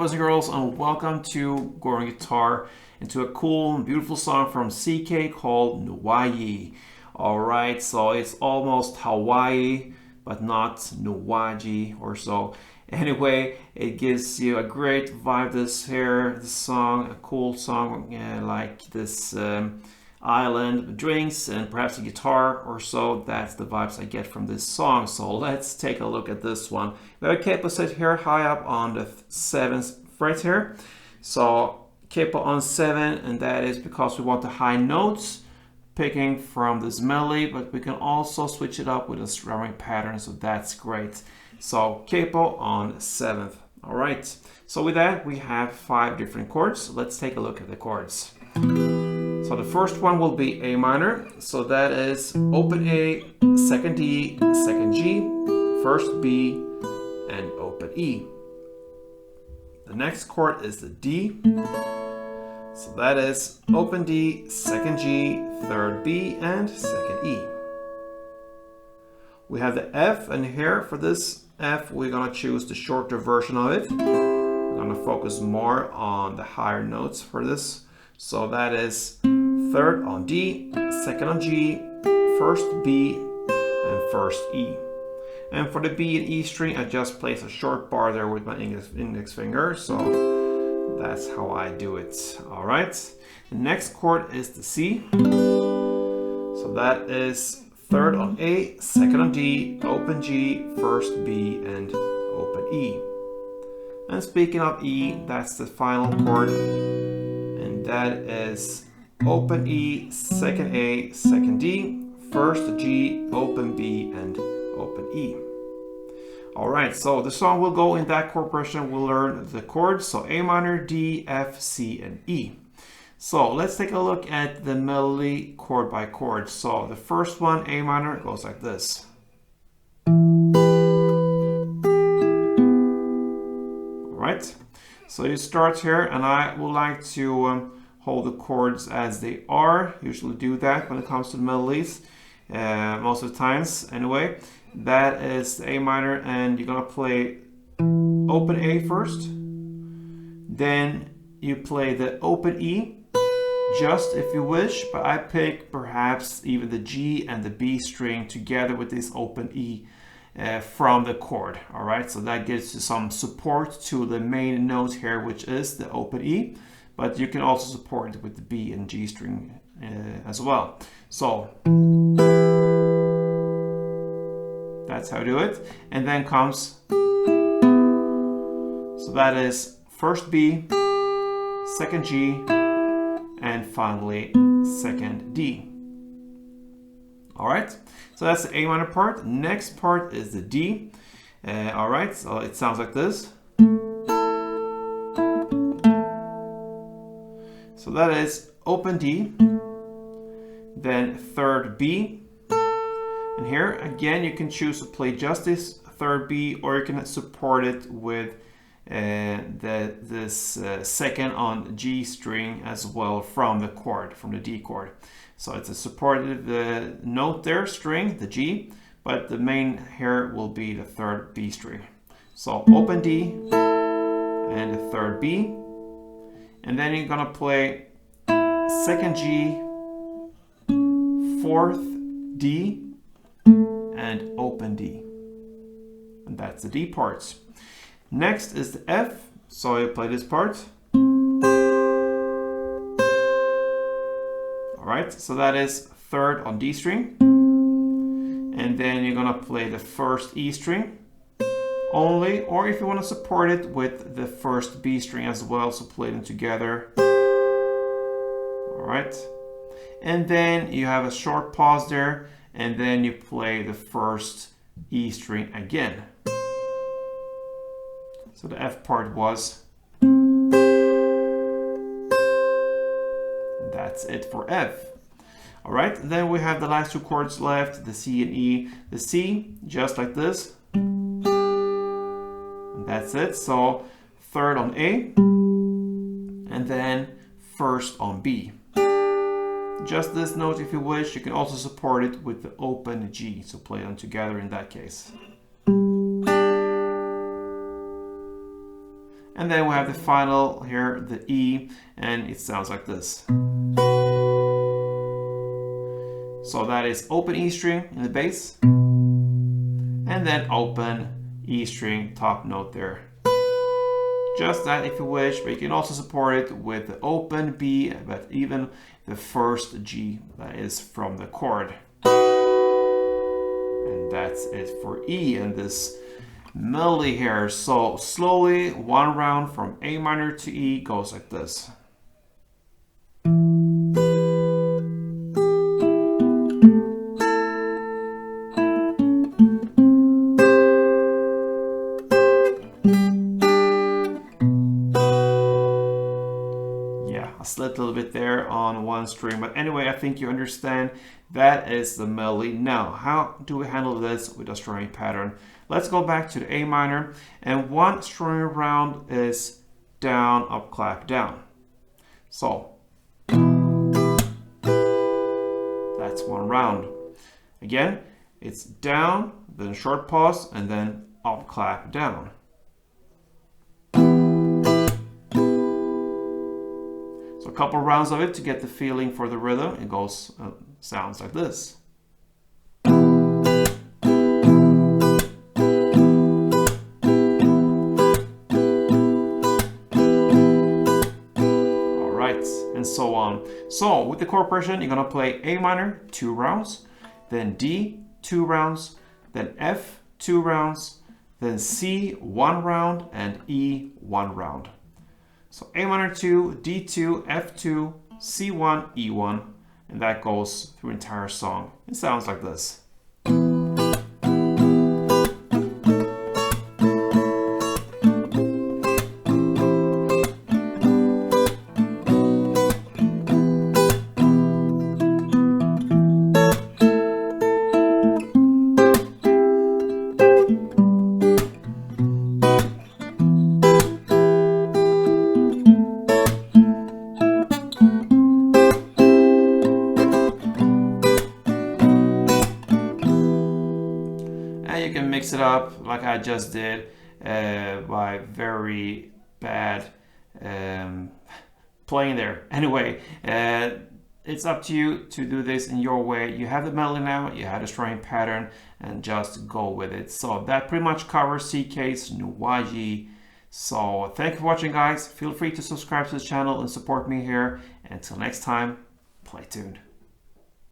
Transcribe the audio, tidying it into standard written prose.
boys and girls, and welcome to Goran Guitar and to a cool and beautiful song from CKay called Nwayi. Alright, so it's almost Hawaii, but not Nwayi or so. Anyway, it gives you a great vibe this song, a cool song like this island, drinks, and perhaps a guitar or so. That's the vibes I get from this song. So let's take a look at this one. We have a capo set here high up on the 7th fret here. So capo on 7, and that is because we want the high notes picking from this melody, but we can also switch it up with a strumming pattern, so that's great. So capo on 7th. All right, so with that we have 5 different chords. Let's take a look at the chords. So the first one will be A minor, so that is open A, second D, second G, first B, and open E. The next chord is the D, so that is open D, second G, third B, and second E. We have the F, and here for this F we're gonna choose the shorter version of it. We're gonna focus more on the higher notes for this. So that is third on D, second on G, first B, and first E. And for the B and E string, I just place a short bar there with my index finger. So that's how I do it. All right. The next chord is the C. So that is third on A, second on D, open G, first B, and open E. And speaking of E, that's the final chord. And that is open E, second A, second D, first G, open B, and open E. Alright, so the song will go in that chord progression. We'll learn the chords, so A minor, D, F, C, and E. So let's take a look at the melody chord by chord. So the first one, A minor, goes like this. Alright, so you start here, and I would like to hold the chords as they are. Usually do that when it comes to the melodies, most of the times anyway. That is the A minor, and you're gonna play open A first, then you play the open E, just if you wish, but I pick perhaps even the G and the B string together with this open E from the chord. All right, so that gives you some support to the main note here, which is the open E, but you can also support it with the B and G string as well. So that's how I do it. And then comes, so that is first B, second G, and finally second D. All right, so that's the A minor part. Next part is the D. All right, so it sounds like this. So that is open D, then third B, and here again you can choose to play just this third B, or you can support it with this second on G string as well from the chord, from the D chord. So it's a supported note there, string, the G, but the main here will be the third B string. So open D and the third B, and then you're gonna play second G, fourth D, and open D. And that's the D parts. Next is the F, so you play this part. Alright, so that is third on D string. And then you're gonna play the first E string only, or if you want to support it with the first B string as well, so play them together. Alright, and then you have a short pause there, and then you play the first E string again. So the F part was, that's it for F. All right, then we have the last 2 chords left, the C and E. The C, just like this. And that's it, so third on A, and then first on B. Just this note if you wish. You can also support it with the open G, so play them together in that case. And then we have the final here, the E, and it sounds like this. So that is open E string in the bass, and then open E string top note there. Just that if you wish, but you can also support it with the open B, but even the first G that is from the chord. And that's it for E and this melody here. So slowly, one round from A minor to E goes like this. I slipped a little bit there on one string, but anyway, I think you understand that is the melody. Now, how do we handle this with a strumming pattern? Let's go back to the A minor, and one strumming round is down, up, clap, down. So that's one round. Again, it's down, then short pause, and then up, clap, down. So a couple rounds of it to get the feeling for the rhythm. It goes, sounds like this. All right, and so on. So with the chord progression, you're gonna play A minor 2 rounds, then D 2 rounds, then F 2 rounds, then C 1 round, and E 1 round. So A minor 2, D2, F2, C1, E1, and that goes through the entire song. It sounds like this. You can mix it up like I just did by very bad playing there. Anyway, it's up to you to do this in your way. You have the melody now, you have the strumming pattern, and just go with it. So that pretty much covers CKay's Nwayi. So thank you for watching, guys. Feel free to subscribe to the channel and support me here. Until next time, play tuned.